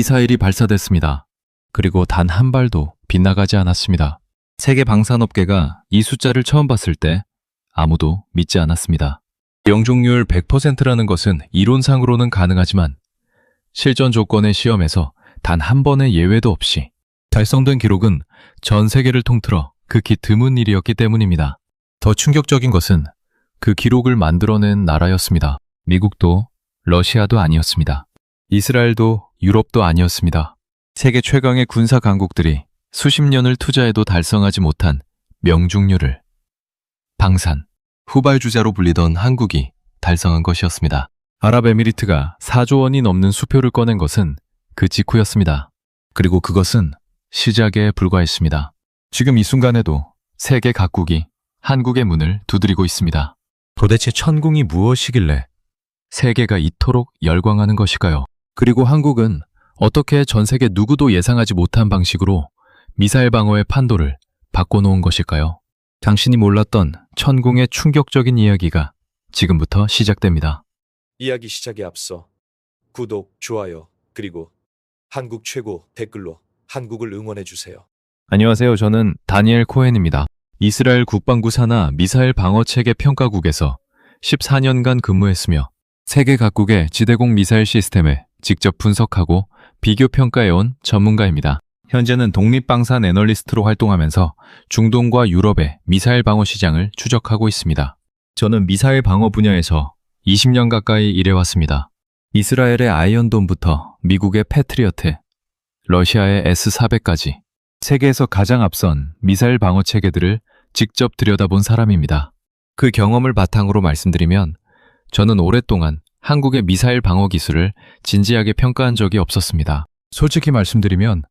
미사일이 발사됐습니다. 그리고 단 한 발도 빗나가지 않았습니다. 세계 방산업계가 이 숫자를 처음 봤을 때 아무도 믿지 않았습니다. 명중률 100%라는 것은 이론상으로는 가능하지만 실전 조건의 시험에서 단 한 번의 예외도 없이 달성된 기록은 전 세계를 통틀어 극히 드문 일이었기 때문입니다. 더 충격적인 것은 그 기록을 만들어낸 나라였습니다. 미국도 러시아도 아니었습니다. 이스라엘도 유럽도 아니었습니다. 세계 최강의 군사 강국들이 수십 년을 투자해도 달성하지 못한 명중률을 방산, 후발주자로 불리던 한국이 달성한 것이었습니다. 아랍에미리트가 4조 원이 넘는 수표를 꺼낸 것은 그 직후였습니다. 그리고 그것은 시작에 불과했습니다. 지금 이 순간에도 세계 각국이 한국의 문을 두드리고 있습니다. 도대체 천궁이 무엇이길래 세계가 이토록 열광하는 것일까요? 그리고 한국은 어떻게 전 세계 누구도 예상하지 못한 방식으로 미사일 방어의 판도를 바꿔놓은 것일까요? 당신이 몰랐던 천궁의 충격적인 이야기가 지금부터 시작됩니다. 이야기 시작에 앞서 구독, 좋아요, 그리고 한국 최고 댓글로 한국을 응원해주세요. 안녕하세요. 저는 다니엘 코헨입니다. 이스라엘 국방부 산하 미사일 방어체계 평가국에서 14년간 근무했으며 세계 각국의 지대공 미사일 시스템에 직접 분석하고 비교 평가해온 전문가입니다. 현재는 독립방산 애널리스트로 활동하면서 중동과 유럽의 미사일 방어 시장을 추적하고 있습니다. 저는 미사일 방어 분야에서 20년 가까이 일해왔습니다. 이스라엘의 아이언돔부터 미국의 패트리어트, 러시아의 S-400까지 세계에서 가장 앞선 미사일 방어 체계들을 직접 들여다본 사람입니다. 그 경험을 바탕으로 말씀드리면 저는 오랫동안 한국의 미사일 방어 기술을 진지하게 평가한 적이 없었습니다. 솔직히 말씀드리면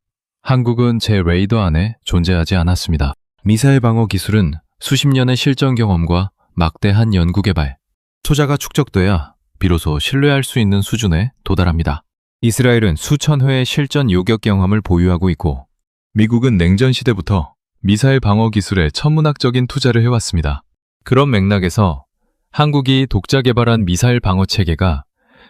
한국은 제 레이더 안에 존재하지 않았습니다. 미사일 방어 기술은 수십 년의 실전 경험과 막대한 연구개발, 투자가 축적돼야 비로소 신뢰할 수 있는 수준에 도달합니다. 이스라엘은 수천 회의 실전 요격 경험을 보유하고 있고 미국은 냉전 시대부터 미사일 방어 기술에 천문학적인 투자를 해왔습니다. 그런 맥락에서 한국이 독자 개발한 미사일 방어 체계가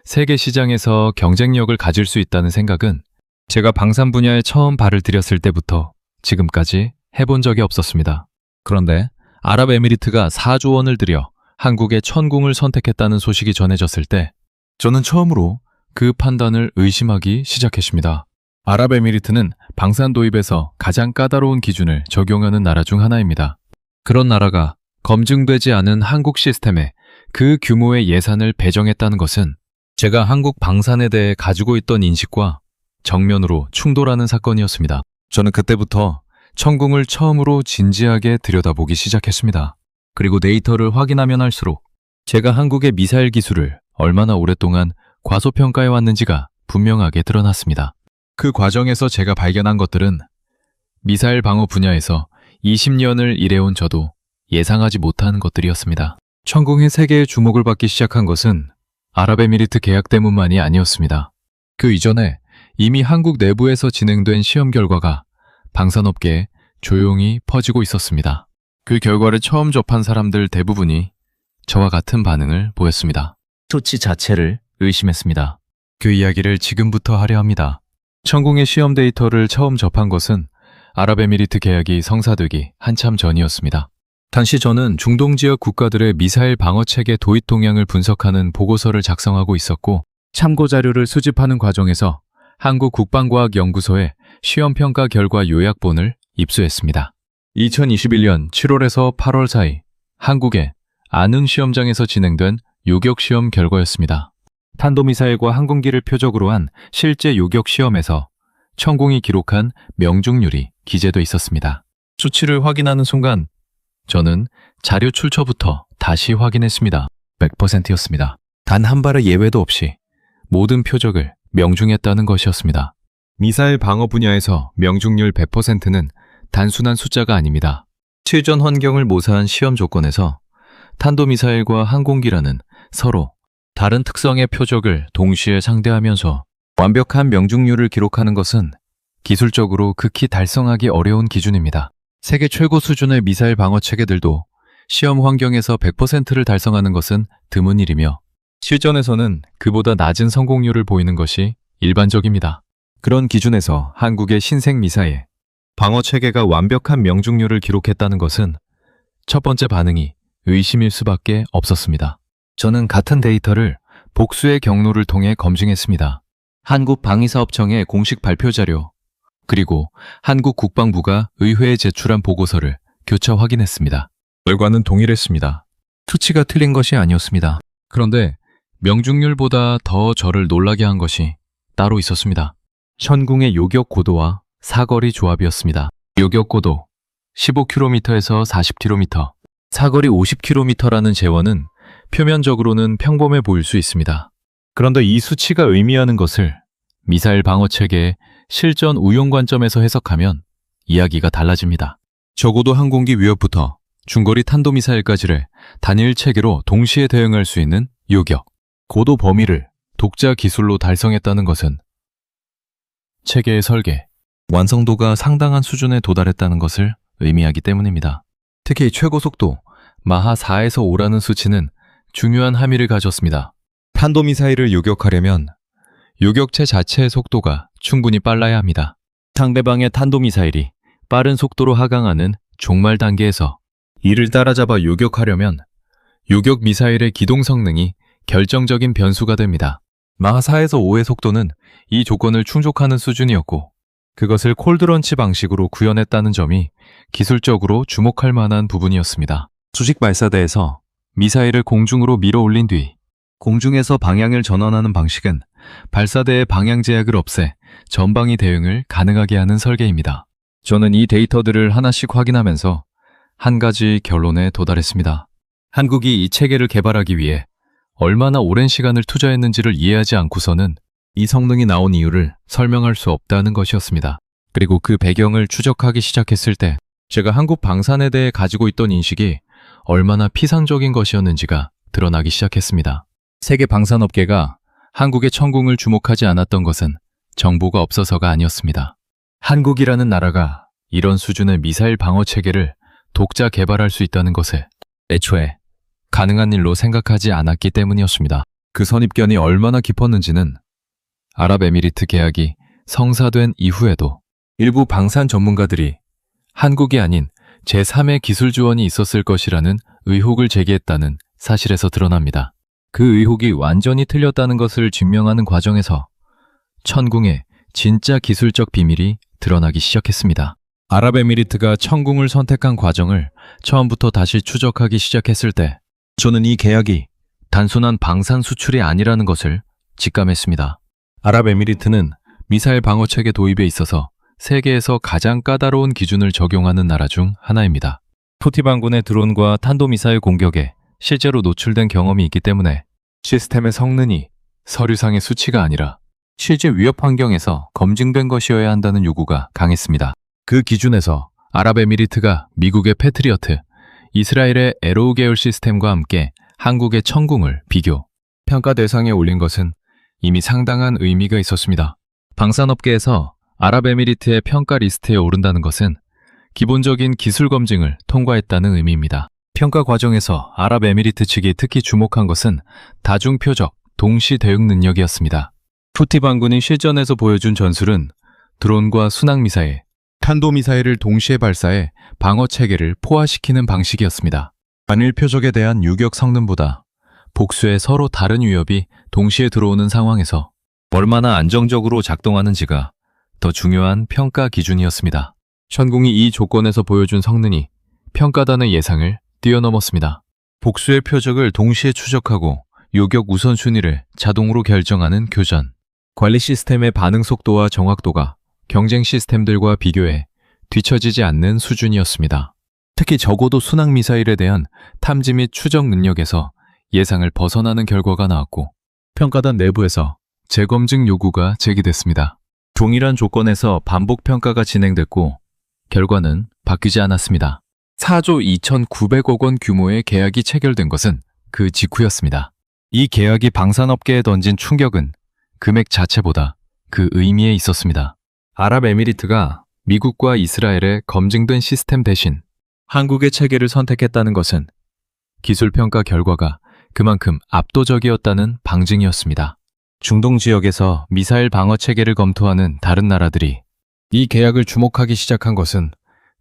세계 시장에서 경쟁력을 가질 수 있다는 생각은 제가 방산 분야에 처음 발을 들였을 때부터 지금까지 해본 적이 없었습니다. 그런데 아랍에미리트가 4조 원을 들여 한국의 천궁을 선택했다는 소식이 전해졌을 때 저는 처음으로 그 판단을 의심하기 시작했습니다. 아랍에미리트는 방산 도입에서 가장 까다로운 기준을 적용하는 나라 중 하나입니다. 그런 나라가 검증되지 않은 한국 시스템에 그 규모의 예산을 배정했다는 것은 제가 한국 방산에 대해 가지고 있던 인식과 정면으로 충돌하는 사건이었습니다. 저는 그때부터 천궁을 처음으로 진지하게 들여다보기 시작했습니다. 그리고 데이터를 확인하면 할수록 제가 한국의 미사일 기술을 얼마나 오랫동안 과소평가해 왔는지가 분명하게 드러났습니다. 그 과정에서 제가 발견한 것들은 미사일 방어 분야에서 20년을 일해온 저도 예상하지 못한 것들이었습니다. 천궁이 세계의 주목을 받기 시작한 것은 아랍에미리트 계약 때문만이 아니었습니다. 그 이전에 이미 한국 내부에서 진행된 시험 결과가 방산업계에 조용히 퍼지고 있었습니다. 그 결과를 처음 접한 사람들 대부분이 저와 같은 반응을 보였습니다. 조치 자체를 의심했습니다. 그 이야기를 지금부터 하려 합니다. 천궁의 시험 데이터를 처음 접한 것은 아랍에미리트 계약이 성사되기 한참 전이었습니다. 당시 저는 중동 지역 국가들의 미사일 방어 체계 도입 동향을 분석하는 보고서를 작성하고 있었고 참고 자료를 수집하는 과정에서 한국 국방과학연구소의 시험평가 결과 요약본을 입수했습니다. 2021년 7월에서 8월 사이 한국의 안흥 시험장에서 진행된 요격 시험 결과였습니다. 탄도미사일과 항공기를 표적으로 한 실제 요격 시험에서 천궁이 기록한 명중률이 기재돼 있었습니다. 수치를 확인하는 순간 저는 자료 출처부터 다시 확인했습니다. 100%였습니다. 단 한 발의 예외도 없이 모든 표적을 명중했다는 것이었습니다. 미사일 방어 분야에서 명중률 100%는 단순한 숫자가 아닙니다. 실전 환경을 모사한 시험 조건에서 탄도미사일과 항공기라는 서로 다른 특성의 표적을 동시에 상대하면서 완벽한 명중률을 기록하는 것은 기술적으로 극히 달성하기 어려운 기준입니다. 세계 최고 수준의 미사일 방어 체계들도 시험 환경에서 100%를 달성하는 것은 드문 일이며 실전에서는 그보다 낮은 성공률을 보이는 것이 일반적입니다. 그런 기준에서 한국의 신생 미사일, 방어 체계가 완벽한 명중률을 기록했다는 것은 첫 번째 반응이 의심일 수밖에 없었습니다. 저는 같은 데이터를 복수의 경로를 통해 검증했습니다. 한국방위사업청의 공식 발표 자료, 그리고 한국 국방부가 의회에 제출한 보고서를 교차 확인했습니다. 결과는 동일했습니다. 수치가 틀린 것이 아니었습니다. 그런데 명중률보다 더 저를 놀라게 한 것이 따로 있었습니다. 천궁의 요격 고도와 사거리 조합이었습니다. 요격 고도 15km에서 40km, 사거리 50km라는 재원은 표면적으로는 평범해 보일 수 있습니다. 그런데 이 수치가 의미하는 것을 미사일 방어 체계의 실전 운용 관점에서 해석하면 이야기가 달라집니다. 적어도 항공기 위협부터 중거리 탄도미사일까지를 단일 체계로 동시에 대응할 수 있는 요격, 고도 범위를 독자 기술로 달성했다는 것은 체계의 설계, 완성도가 상당한 수준에 도달했다는 것을 의미하기 때문입니다. 특히 최고 속도 마하 4에서 5라는 수치는 중요한 함의를 가졌습니다. 탄도미사일을 요격하려면 요격체 자체의 속도가 충분히 빨라야 합니다. 상대방의 탄도미사일이 빠른 속도로 하강하는 종말 단계에서 이를 따라잡아 요격하려면 요격 미사일의 기동 성능이 결정적인 변수가 됩니다. 마하 4에서 5의 속도는 이 조건을 충족하는 수준이었고 그것을 콜드런치 방식으로 구현했다는 점이 기술적으로 주목할 만한 부분이었습니다. 수직 발사대에서 미사일을 공중으로 밀어 올린 뒤 공중에서 방향을 전환하는 방식은 발사대의 방향 제약을 없애 전방위 대응을 가능하게 하는 설계입니다. 저는 이 데이터들을 하나씩 확인하면서 한 가지 결론에 도달했습니다. 한국이 이 체계를 개발하기 위해 얼마나 오랜 시간을 투자했는지를 이해하지 않고서는 이 성능이 나온 이유를 설명할 수 없다는 것이었습니다. 그리고 그 배경을 추적하기 시작했을 때 제가 한국 방산에 대해 가지고 있던 인식이 얼마나 피상적인 것이었는지가 드러나기 시작했습니다. 세계 방산업계가 한국의 천궁을 주목하지 않았던 것은 정보가 없어서가 아니었습니다. 한국이라는 나라가 이런 수준의 미사일 방어 체계를 독자 개발할 수 있다는 것을 애초에 가능한 일로 생각하지 않았기 때문이었습니다. 그 선입견이 얼마나 깊었는지는 아랍에미리트 계약이 성사된 이후에도 일부 방산 전문가들이 한국이 아닌 제3의 기술 지원이 있었을 것이라는 의혹을 제기했다는 사실에서 드러납니다. 그 의혹이 완전히 틀렸다는 것을 증명하는 과정에서 천궁의 진짜 기술적 비밀이 드러나기 시작했습니다. 아랍에미리트가 천궁을 선택한 과정을 처음부터 다시 추적하기 시작했을 때 저는 이 계약이 단순한 방산 수출이 아니라는 것을 직감했습니다. 아랍에미리트는 미사일 방어 체계 도입에 있어서 세계에서 가장 까다로운 기준을 적용하는 나라 중 하나입니다. 토티반군의 드론과 탄도미사일 공격에 실제로 노출된 경험이 있기 때문에 시스템의 성능이 서류상의 수치가 아니라 실제 위협 환경에서 검증된 것이어야 한다는 요구가 강했습니다. 그 기준에서 아랍에미리트가 미국의 패트리어트, 이스라엘의 에로우 계열 시스템과 함께 한국의 천궁을 비교, 평가 대상에 올린 것은 이미 상당한 의미가 있었습니다. 방산업계에서 아랍에미리트의 평가 리스트에 오른다는 것은 기본적인 기술 검증을 통과했다는 의미입니다. 평가 과정에서 아랍에미리트 측이 특히 주목한 것은 다중표적, 동시 대응 능력이었습니다. 후티반군이 실전에서 보여준 전술은 드론과 순항미사일, 탄도미사일을 동시에 발사해 방어 체계를 포화시키는 방식이었습니다. 단일 표적에 대한 유격 성능보다 복수의 서로 다른 위협이 동시에 들어오는 상황에서 얼마나 안정적으로 작동하는지가 더 중요한 평가 기준이었습니다. 천궁이 이 조건에서 보여준 성능이 평가단의 예상을 뛰어넘었습니다. 복수의 표적을 동시에 추적하고 요격 우선순위를 자동으로 결정하는 교전, 관리 시스템의 반응 속도와 정확도가 경쟁 시스템들과 비교해 뒤처지지 않는 수준이었습니다. 특히 적어도 순항미사일에 대한 탐지 및 추적 능력에서 예상을 벗어나는 결과가 나왔고 평가단 내부에서 재검증 요구가 제기됐습니다. 동일한 조건에서 반복 평가가 진행됐고 결과는 바뀌지 않았습니다. 4조 2,900억 원 규모의 계약이 체결된 것은 그 직후였습니다. 이 계약이 방산업계에 던진 충격은 금액 자체보다 그 의미에 있었습니다. 아랍에미리트가 미국과 이스라엘의 검증된 시스템 대신 한국의 체계를 선택했다는 것은 기술평가 결과가 그만큼 압도적이었다는 방증이었습니다. 중동 지역에서 미사일 방어 체계를 검토하는 다른 나라들이 이 계약을 주목하기 시작한 것은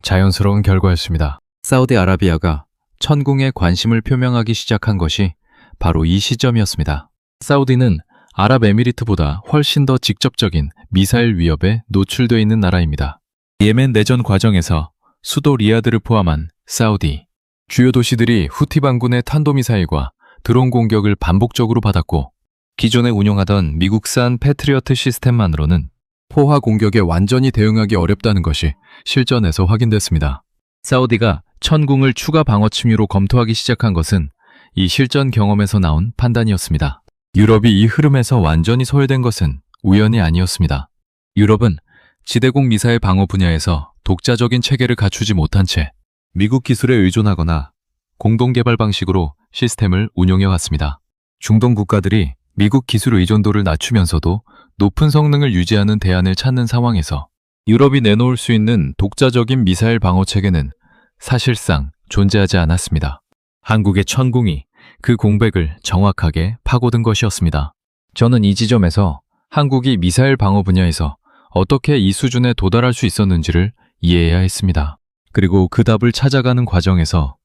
자연스러운 결과였습니다. 사우디아라비아가 천궁에 관심을 표명하기 시작한 것이 바로 이 시점이었습니다. 사우디는 아랍에미리트보다 훨씬 더 직접적인 미사일 위협에 노출되어 있는 나라입니다. 예멘 내전 과정에서 수도 리야드를 포함한 사우디, 주요 도시들이 후티 반군의 탄도미사일과 드론 공격을 반복적으로 받았고 기존에 운용하던 미국산 패트리어트 시스템만으로는 포화 공격에 완전히 대응하기 어렵다는 것이 실전에서 확인됐습니다. 사우디가 천궁을 추가 방어 침유로 검토하기 시작한 것은 이 실전 경험에서 나온 판단이었습니다. 유럽이 이 흐름에서 완전히 소외된 것은 우연이 아니었습니다. 유럽은 지대공 미사일 방어 분야에서 독자적인 체계를 갖추지 못한 채 미국 기술에 의존하거나 공동개발 방식으로 시스템을 운용해왔습니다. 중동 국가들이 미국 기술 의존도를 낮추면서도 높은 성능을 유지하는 대안을 찾는 상황에서 유럽이 내놓을 수 있는 독자적인 미사일 방어 체계는 사실상 존재하지 않았습니다. 한국의 천궁이 그 공백을 정확하게 파고든 것이었습니다. 저는 이 지점에서 한국이 미사일 방어 분야에서 어떻게 이 수준에 도달할 수 있었는지를 이해해야 했습니다. 그리고 그 답을 찾아가는 과정에서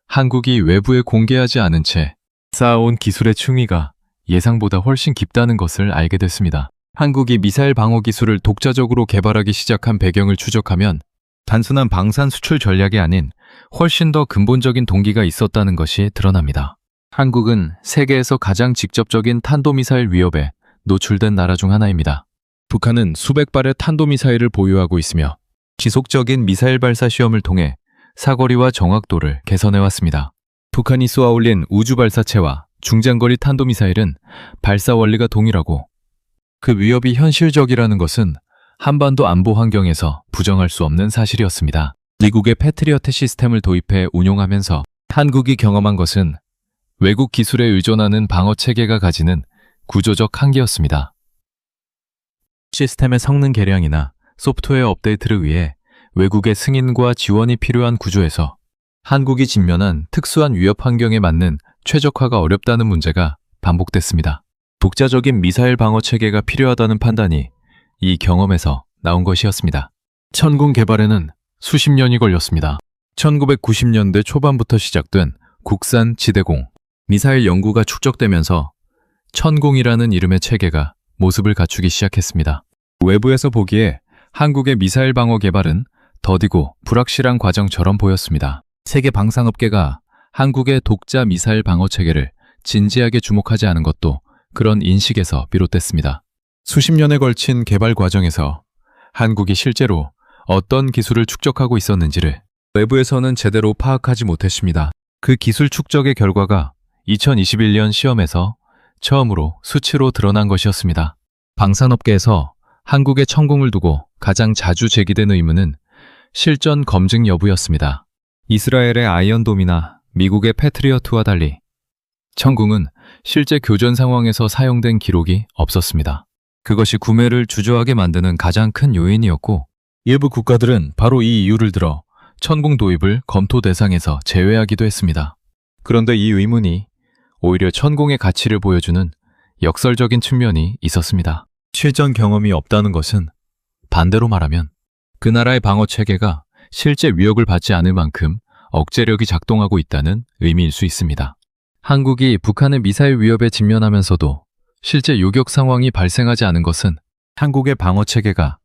한국이 외부에 공개하지 않은 채 쌓아온 기술의 충의가 예상보다 훨씬 깊다는 것을 알게 됐습니다. 한국이 미사일 방어 기술을 독자적으로 개발하기 시작한 배경을 추적하면 단순한 방산 수출 전략이 아닌 훨씬 더 근본적인 동기가 있었다는 것이 드러납니다. 한국은 세계에서 가장 직접적인 탄도미사일 위협에 노출된 나라 중 하나입니다. 북한은 수백 발의 탄도미사일을 보유하고 있으며 지속적인 미사일 발사 시험을 통해 사거리와 정확도를 개선해왔습니다. 북한이 쏘아올린 우주발사체와 중장거리 탄도미사일은 발사 원리가 동일하고 그 위협이 현실적이라는 것은 한반도 안보 환경에서 부정할 수 없는 사실이었습니다. 미국의 패트리어트 시스템을 도입해 운용하면서 한국이 경험한 것은 외국 기술에 의존하는 방어 체계가 가지는 구조적 한계였습니다. 시스템의 성능 개량이나 소프트웨어 업데이트를 위해 외국의 승인과 지원이 필요한 구조에서 한국이 직면한 특수한 위협 환경에 맞는 최적화가 어렵다는 문제가 반복됐습니다. 독자적인 미사일 방어 체계가 필요하다는 판단이 이 경험에서 나온 것이었습니다. 천궁 개발에는 수십 년이 걸렸습니다. 1990년대 초반부터 시작된 국산 지대공, 미사일 연구가 축적되면서 천궁이라는 이름의 체계가 모습을 갖추기 시작했습니다. 외부에서 보기에 한국의 미사일 방어 개발은 더디고 불확실한 과정처럼 보였습니다. 세계 방산업계가 한국의 독자 미사일 방어 체계를 진지하게 주목하지 않은 것도 그런 인식에서 비롯됐습니다. 수십 년에 걸친 개발 과정에서 한국이 실제로 어떤 기술을 축적하고 있었는지를 외부에서는 제대로 파악하지 못했습니다. 그 기술 축적의 결과가 2021년 시험에서 처음으로 수치로 드러난 것이었습니다. 방산업계에서 한국의 천궁을 두고 가장 자주 제기된 의문은 실전 검증 여부였습니다. 이스라엘의 아이언돔이나 미국의 패트리어트와 달리 천궁은 실제 교전 상황에서 사용된 기록이 없었습니다. 그것이 구매를 주저하게 만드는 가장 큰 요인이었고 일부 국가들은 바로 이 이유를 들어 천궁 도입을 검토 대상에서 제외하기도 했습니다. 그런데 이 의문이 오히려 천궁의 가치를 보여주는 역설적인 측면이 있었습니다. 실전 경험이 없다는 것은 반대로 말하면 그 나라의 방어 체계가 실제 위협을 받지 않을 만큼 억제력이 작동하고 있다는 의미일 수 있습니다. 한국이 북한의 미사일 위협에 직면하면서도 실제 요격 상황이 발생하지 않은 것은 한국의 방어 체계가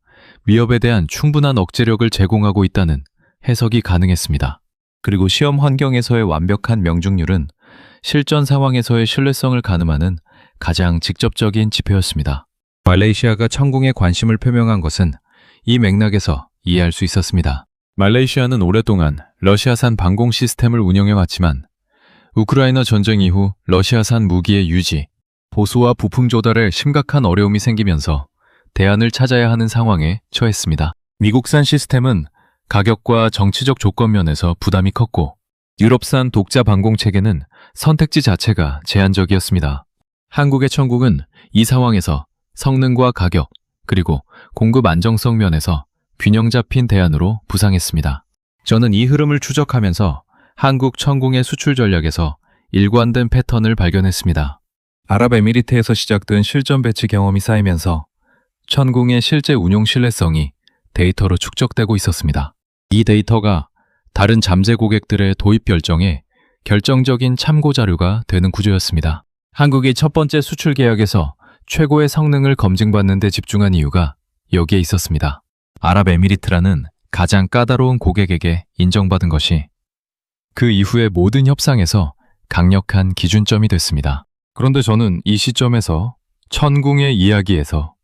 위협에 대한 충분한 억제력을 제공하고 있다는 해석이 가능했습니다. 그리고 시험 환경에서의 완벽한 명중률은 실전 상황에서의 신뢰성을 가늠하는 가장 직접적인 지표였습니다. 말레이시아가 천궁에 관심을 표명한 것은 이 맥락에서 이해할 수 있었습니다. 말레이시아는 오랫동안 러시아산 방공 시스템을 운영해왔지만 우크라이나 전쟁 이후 러시아산 무기의 유지, 보수와 부품 조달에 심각한 어려움이 생기면서 대안을 찾아야 하는 상황에 처했습니다. 미국산 시스템은 가격과 정치적 조건 면에서 부담이 컸고 유럽산 독자 방공 체계는 선택지 자체가 제한적이었습니다. 한국의 천궁은 이 상황에서 성능과 가격, 그리고 공급 안정성 면에서 균형 잡힌 대안으로 부상했습니다. 저는 이 흐름을 추적하면서 한국 천궁의 수출 전략에서 일관된 패턴을 발견했습니다. 아랍에미리트에서 시작된 실전 배치 경험이 쌓이면서 천궁의 실제 운용 신뢰성이 데이터로 축적되고 있었습니다. 이 데이터가 다른 잠재 고객들의 도입 결정에 결정적인 참고 자료가 되는 구조였습니다. 한국이 첫 번째 수출 계약에서 최고의 성능을 검증받는 데 집중한 이유가 여기에 있었습니다. 아랍에미리트라는 가장 까다로운 고객에게 인정받은 것이 그 이후의 모든 협상에서 강력한 기준점이 됐습니다. 그런데 저는 이 시점에서 천궁의 이야기에서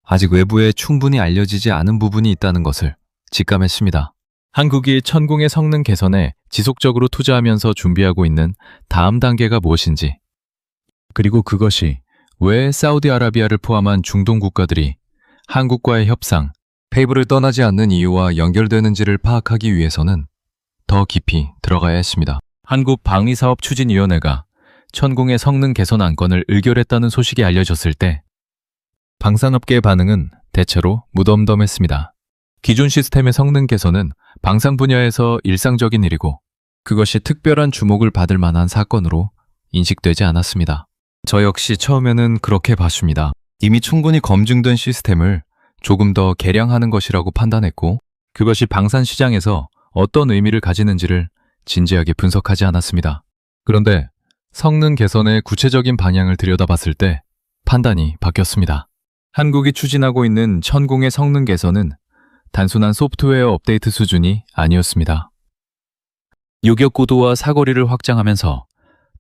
아직 외부에 충분히 알려지지 않은 부분이 있다는 것을 직감했습니다. 한국이 천궁의 성능 개선에 지속적으로 투자하면서 준비하고 있는 다음 단계가 무엇인지, 그리고 그것이 왜 사우디아라비아를 포함한 중동 국가들이 한국과의 협상, 페이블을 떠나지 않는 이유와 연결되는지를 파악하기 위해서는 더 깊이 들어가야 했습니다. 한국방위사업추진위원회가 천궁의 성능 개선 안건을 의결했다는 소식이 알려졌을 때 방산업계의 반응은 대체로 무덤덤했습니다. 기존 시스템의 성능 개선은 방산 분야에서 일상적인 일이고 그것이 특별한 주목을 받을 만한 사건으로 인식되지 않았습니다. 저 역시 처음에는 그렇게 봤습니다. 이미 충분히 검증된 시스템을 조금 더 개량하는 것이라고 판단했고 그것이 방산 시장에서 어떤 의미를 가지는지를 진지하게 분석하지 않았습니다. 그런데 성능 개선의 구체적인 방향을 들여다봤을 때 판단이 바뀌었습니다. 한국이 추진하고 있는 천궁의 성능 개선은 단순한 소프트웨어 업데이트 수준이 아니었습니다. 요격 고도와 사거리를 확장하면서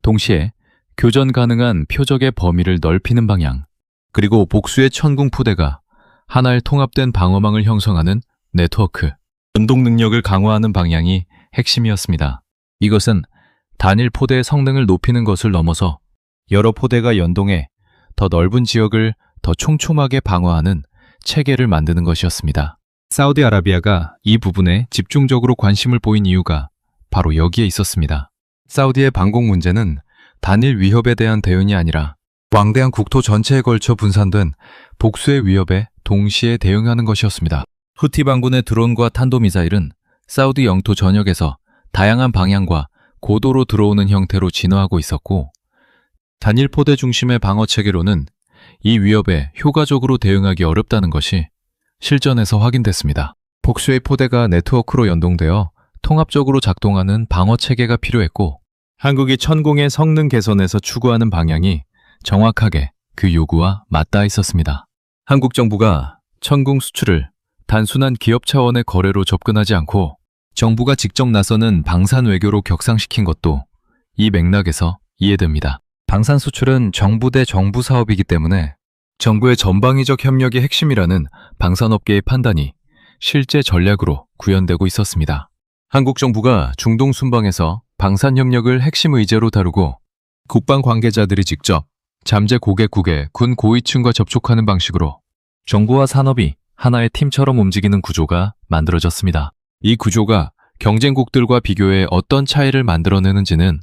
동시에 교전 가능한 표적의 범위를 넓히는 방향, 그리고 복수의 천궁 포대가 하나의 통합된 방어망을 형성하는 네트워크, 연동 능력을 강화하는 방향이 핵심이었습니다. 이것은 단일 포대의 성능을 높이는 것을 넘어서 여러 포대가 연동해 더 넓은 지역을 더 촘촘하게 방어하는 체계를 만드는 것이었습니다. 사우디아라비아가 이 부분에 집중적으로 관심을 보인 이유가 바로 여기에 있었습니다. 사우디의 방공 문제는 단일 위협에 대한 대응이 아니라 광대한 국토 전체에 걸쳐 분산된 복수의 위협에 동시에 대응하는 것이었습니다. 후티 반군의 드론과 탄도미사일은 사우디 영토 전역에서 다양한 방향과 고도로 들어오는 형태로 진화하고 있었고 단일 포대 중심의 방어 체계로는 이 위협에 효과적으로 대응하기 어렵다는 것이 실전에서 확인됐습니다. 복수의 포대가 네트워크로 연동되어 통합적으로 작동하는 방어 체계가 필요했고 한국이 천궁의 성능 개선에서 추구하는 방향이 정확하게 그 요구와 맞닿아 있었습니다. 한국 정부가 천궁 수출을 단순한 기업 차원의 거래로 접근하지 않고 정부가 직접 나서는 방산 외교로 격상시킨 것도 이 맥락에서 이해됩니다. 방산 수출은 정부 대 정부 사업이기 때문에 정부의 전방위적 협력이 핵심이라는 방산업계의 판단이 실제 전략으로 구현되고 있었습니다. 한국 정부가 중동 순방에서 방산 협력을 핵심 의제로 다루고 국방 관계자들이 직접 잠재 고객국의 군 고위층과 접촉하는 방식으로 정부와 산업이 하나의 팀처럼 움직이는 구조가 만들어졌습니다. 이 구조가 경쟁국들과 비교해 어떤 차이를 만들어내는지는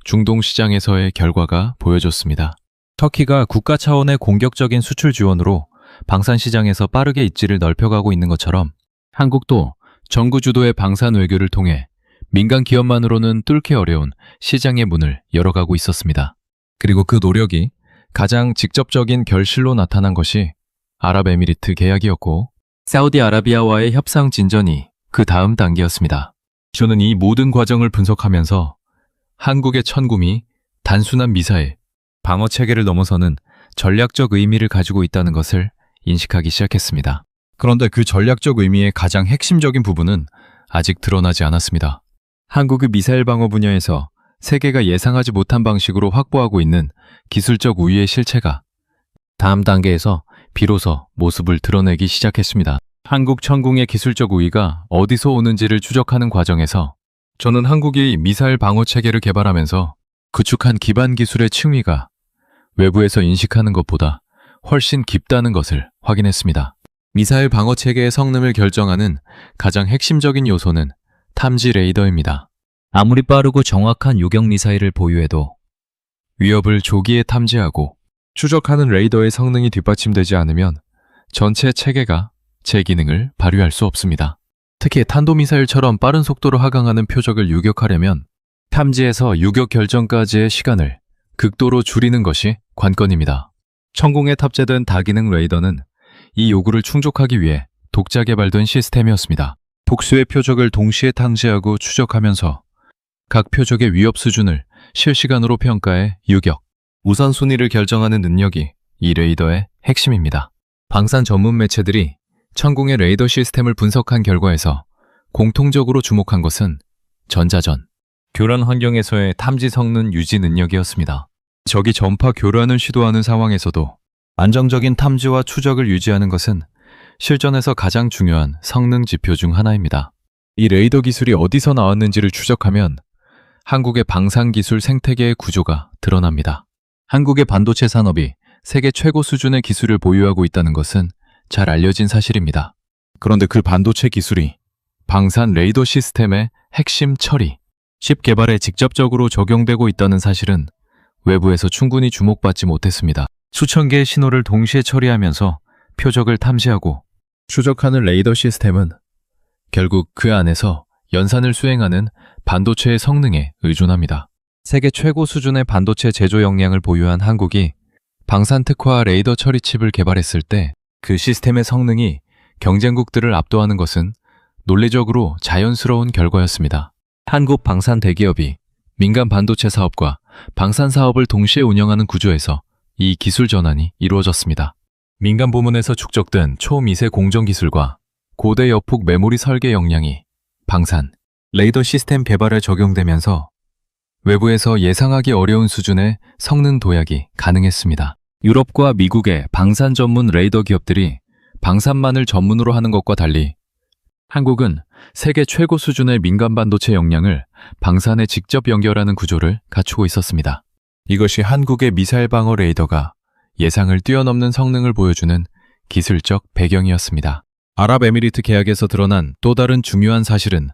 중동 시장에서의 결과가 보여줬습니다. 터키가 국가 차원의 공격적인 수출 지원으로 방산 시장에서 빠르게 입지를 넓혀가고 있는 것처럼 한국도 정부 주도의 방산 외교를 통해 민간 기업만으로는 뚫기 어려운 시장의 문을 열어가고 있었습니다. 그리고 그 노력이 가장 직접적인 결실로 나타난 것이 아랍에미리트 계약이었고 사우디아라비아와의 협상 진전이 그 다음 단계였습니다. 저는 이 모든 과정을 분석하면서 한국의 천궁이 단순한 미사일, 방어 체계를 넘어서는 전략적 의미를 가지고 있다는 것을 인식하기 시작했습니다. 그런데 그 전략적 의미의 가장 핵심적인 부분은 아직 드러나지 않았습니다. 한국의 미사일 방어 분야에서 세계가 예상하지 못한 방식으로 확보하고 있는 기술적 우위의 실체가 다음 단계에서 비로소 모습을 드러내기 시작했습니다. 한국 천궁의 기술적 우위가 어디서 오는지를 추적하는 과정에서 저는 한국이 미사일 방어 체계를 개발하면서 구축한 기반 기술의 층위가 외부에서 인식하는 것보다 훨씬 깊다는 것을 확인했습니다. 미사일 방어 체계의 성능을 결정하는 가장 핵심적인 요소는 탐지 레이더입니다. 아무리 빠르고 정확한 요격 미사일을 보유해도 위협을 조기에 탐지하고 추적하는 레이더의 성능이 뒷받침되지 않으면 전체 체계가 제 기능을 발휘할 수 없습니다. 특히 탄도미사일처럼 빠른 속도로 하강하는 표적을 유격하려면 탐지에서 유격 결정까지의 시간을 극도로 줄이는 것이 관건입니다. 천궁에 탑재된 다기능 레이더는 이 요구를 충족하기 위해 독자 개발된 시스템이었습니다. 복수의 표적을 동시에 탐지하고 추적하면서 각 표적의 위협 수준을 실시간으로 평가해 유격, 우선순위를 결정하는 능력이 이 레이더의 핵심입니다. 방산 전문 매체들이 천궁의 레이더 시스템을 분석한 결과에서 공통적으로 주목한 것은 전자전, 교란 환경에서의 탐지 성능 유지 능력이었습니다. 적이 전파 교란을 시도하는 상황에서도 안정적인 탐지와 추적을 유지하는 것은 실전에서 가장 중요한 성능 지표 중 하나입니다. 이 레이더 기술이 어디서 나왔는지를 추적하면 한국의 방산 기술 생태계의 구조가 드러납니다. 한국의 반도체 산업이 세계 최고 수준의 기술을 보유하고 있다는 것은 잘 알려진 사실입니다. 그런데 그 반도체 기술이 방산 레이더 시스템의 핵심 처리, 칩 개발에 직접적으로 적용되고 있다는 사실은 외부에서 충분히 주목받지 못했습니다. 수천 개의 신호를 동시에 처리하면서 표적을 탐지하고 추적하는 레이더 시스템은 결국 그 안에서 연산을 수행하는 반도체의 성능에 의존합니다. 세계 최고 수준의 반도체 제조 역량을 보유한 한국이 방산 특화 레이더 처리 칩을 개발했을 때 그 시스템의 성능이 경쟁국들을 압도하는 것은 논리적으로 자연스러운 결과였습니다. 한국 방산 대기업이 민간 반도체 사업과 방산 사업을 동시에 운영하는 구조에서 이 기술 전환이 이루어졌습니다. 민간 부문에서 축적된 초미세 공정 기술과 고대 여폭 메모리 설계 역량이 방산, 레이더 시스템 개발에 적용되면서 외부에서 예상하기 어려운 수준의 성능 도약이 가능했습니다. 유럽과 미국의 방산 전문 레이더 기업들이 방산만을 전문으로 하는 것과 달리 한국은 세계 최고 수준의 민간 반도체 역량을 방산에 직접 연결하는 구조를 갖추고 있었습니다. 이것이 한국의 미사일 방어 레이더가 예상을 뛰어넘는 성능을 보여주는 기술적 배경이었습니다. 아랍에미리트 계약에서 드러난 또 다른 중요한 사실은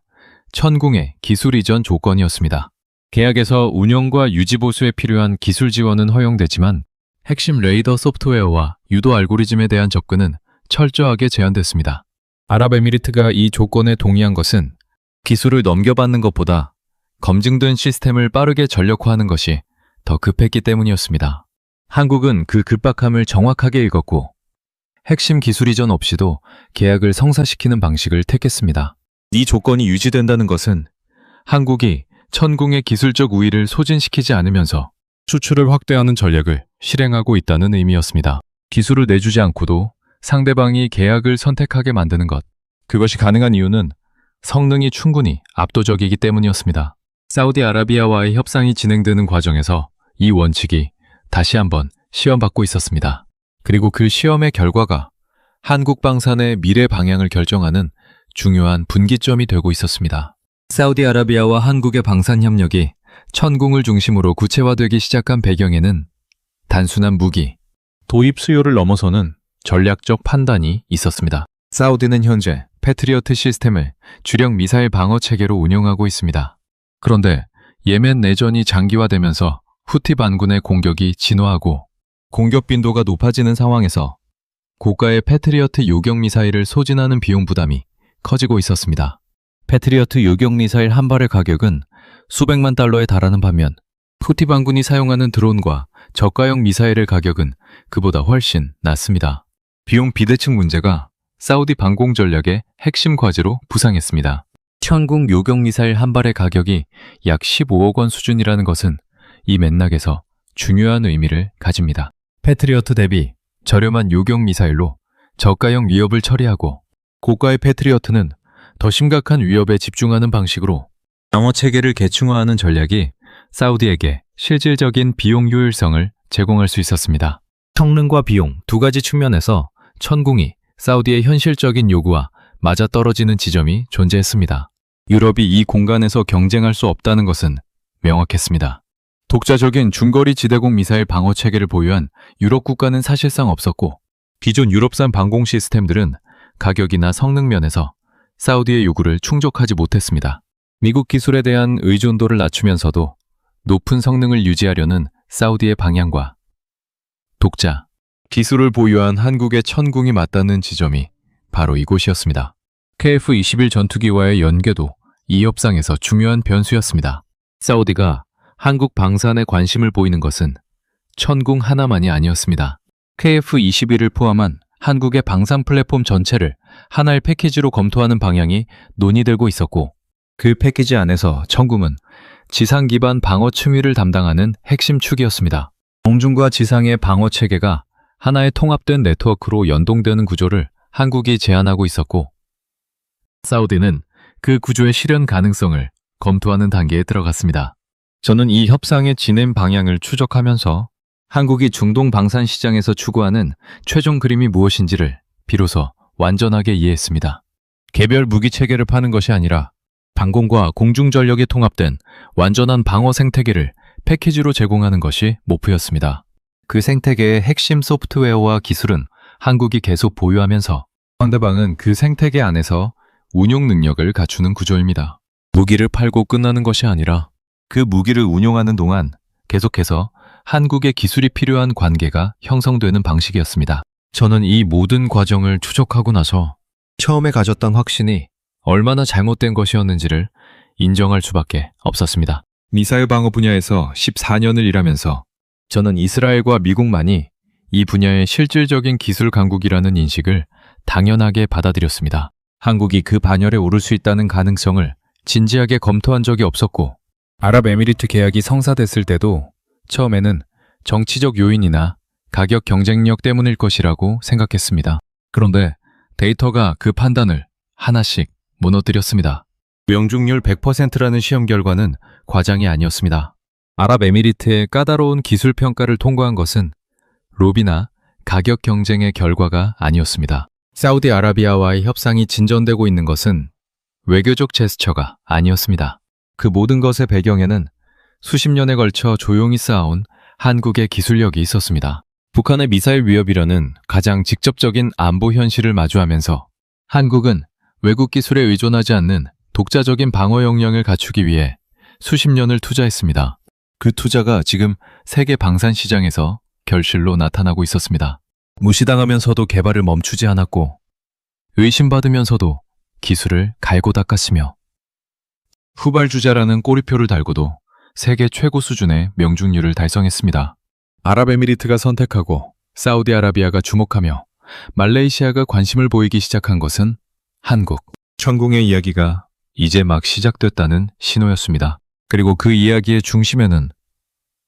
천궁의 기술 이전 조건이었습니다. 계약에서 운영과 유지 보수에 필요한 기술 지원은 허용되지만 핵심 레이더 소프트웨어와 유도 알고리즘에 대한 접근은 철저하게 제한됐습니다. 아랍에미리트가 이 조건에 동의한 것은 기술을 넘겨받는 것보다 검증된 시스템을 빠르게 전력화하는 것이 더 급했기 때문이었습니다. 한국은 그 급박함을 정확하게 읽었고 핵심 기술 이전 없이도 계약을 성사시키는 방식을 택했습니다. 이 조건이 유지된다는 것은 한국이 천궁의 기술적 우위를 소진시키지 않으면서 수출을 확대하는 전략을 실행하고 있다는 의미였습니다. 기술을 내주지 않고도 상대방이 계약을 선택하게 만드는 것. 그것이 가능한 이유는 성능이 충분히 압도적이기 때문이었습니다. 사우디아라비아와의 협상이 진행되는 과정에서 이 원칙이 다시 한번 시험받고 있었습니다. 그리고 그 시험의 결과가 한국 방산의 미래 방향을 결정하는 중요한 분기점이 되고 있었습니다. 사우디아라비아와 한국의 방산 협력이 천궁을 중심으로 구체화되기 시작한 배경에는 단순한 무기, 도입 수요를 넘어서는 전략적 판단이 있었습니다. 사우디는 현재 패트리어트 시스템을 주력 미사일 방어 체계로 운영하고 있습니다. 그런데 예멘 내전이 장기화되면서 후티 반군의 공격이 진화하고 공격 빈도가 높아지는 상황에서 고가의 패트리어트 요격 미사일을 소진하는 비용 부담이 커지고 있었습니다. 패트리어트 요격 미사일 한 발의 가격은 수백만 달러에 달하는 반면 후티 반군이 사용하는 드론과 저가형 미사일의 가격은 그보다 훨씬 낮습니다. 비용 비대칭 문제가 사우디 방공 전략의 핵심 과제로 부상했습니다. 천궁 요격 미사일 한 발의 가격이 약 15억 원 수준이라는 것은 이 맥락에서 중요한 의미를 가집니다. 패트리어트 대비 저렴한 요격 미사일로 저가형 위협을 처리하고 고가의 패트리어트는 더 심각한 위협에 집중하는 방식으로 방어 체계를 계층화하는 전략이 사우디에게 실질적인 비용 효율성을 제공할 수 있었습니다. 성능과 비용 두 가지 측면에서 천궁이 사우디의 현실적인 요구와 맞아떨어지는 지점이 존재했습니다. 유럽이 이 공간에서 경쟁할 수 없다는 것은 명확했습니다. 독자적인 중거리 지대공 미사일 방어 체계를 보유한 유럽 국가는 사실상 없었고 기존 유럽산 방공 시스템들은 가격이나 성능 면에서 사우디의 요구를 충족하지 못했습니다. 미국 기술에 대한 의존도를 낮추면서도 높은 성능을 유지하려는 사우디의 방향과 독자, 기술을 보유한 한국의 천궁이 맞닿는 지점이 바로 이곳이었습니다. KF-21 전투기와의 연계도 이 협상에서 중요한 변수였습니다. 사우디가 한국 방산에 관심을 보이는 것은 천궁 하나만이 아니었습니다. KF-21을 포함한 한국의 방산 플랫폼 전체를 하나의 패키지로 검토하는 방향이 논의되고 있었고, 그 패키지 안에서 천궁은 지상 기반 방어 층위를 담당하는 핵심 축이었습니다. 공중과 지상의 방어 체계가 하나의 통합된 네트워크로 연동되는 구조를 한국이 제안하고 있었고, 사우디는 그 구조의 실현 가능성을 검토하는 단계에 들어갔습니다. 저는 이 협상의 진행 방향을 추적하면서 한국이 중동 방산 시장에서 추구하는 최종 그림이 무엇인지를 비로소 완전하게 이해했습니다. 개별 무기 체계를 파는 것이 아니라 방공과 공중 전력이 통합된 완전한 방어 생태계를 패키지로 제공하는 것이 목표였습니다. 그 생태계의 핵심 소프트웨어와 기술은 한국이 계속 보유하면서 상대방은 그 생태계 안에서 운용 능력을 갖추는 구조입니다. 무기를 팔고 끝나는 것이 아니라 그 무기를 운용하는 동안 계속해서 한국의 기술이 필요한 관계가 형성되는 방식이었습니다. 저는 이 모든 과정을 추적하고 나서 처음에 가졌던 확신이 얼마나 잘못된 것이었는지를 인정할 수밖에 없었습니다. 미사일 방어 분야에서 14년을 일하면서 저는 이스라엘과 미국만이 이 분야의 실질적인 기술 강국이라는 인식을 당연하게 받아들였습니다. 한국이 그 반열에 오를 수 있다는 가능성을 진지하게 검토한 적이 없었고, 아랍에미리트 계약이 성사됐을 때도 처음에는 정치적 요인이나 가격 경쟁력 때문일 것이라고 생각했습니다. 그런데 데이터가 그 판단을 하나씩 무너뜨렸습니다. 명중률 100%라는 시험 결과는 과장이 아니었습니다. 아랍에미리트의 까다로운 기술 평가를 통과한 것은 로비나 가격 경쟁의 결과가 아니었습니다. 사우디아라비아와의 협상이 진전되고 있는 것은 외교적 제스처가 아니었습니다. 그 모든 것의 배경에는 수십 년에 걸쳐 조용히 쌓아온 한국의 기술력이 있었습니다. 북한의 미사일 위협이라는 가장 직접적인 안보 현실을 마주하면서 한국은 외국 기술에 의존하지 않는 독자적인 방어 역량을 갖추기 위해 수십 년을 투자했습니다. 그 투자가 지금 세계 방산 시장에서 결실로 나타나고 있었습니다. 무시당하면서도 개발을 멈추지 않았고, 의심받으면서도 기술을 갈고 닦았으며, 후발주자라는 꼬리표를 달고도 세계 최고 수준의 명중률을 달성했습니다. 아랍에미리트가 선택하고 사우디아라비아가 주목하며 말레이시아가 관심을 보이기 시작한 것은 한국, 천궁의 이야기가 이제 막 시작됐다는 신호였습니다. 그리고 그 이야기의 중심에는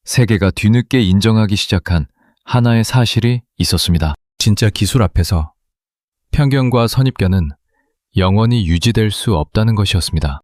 세계가 뒤늦게 인정하기 시작한 하나의 사실이 있었습니다. 진짜 기술 앞에서 편견과 선입견은 영원히 유지될 수 없다는 것이었습니다.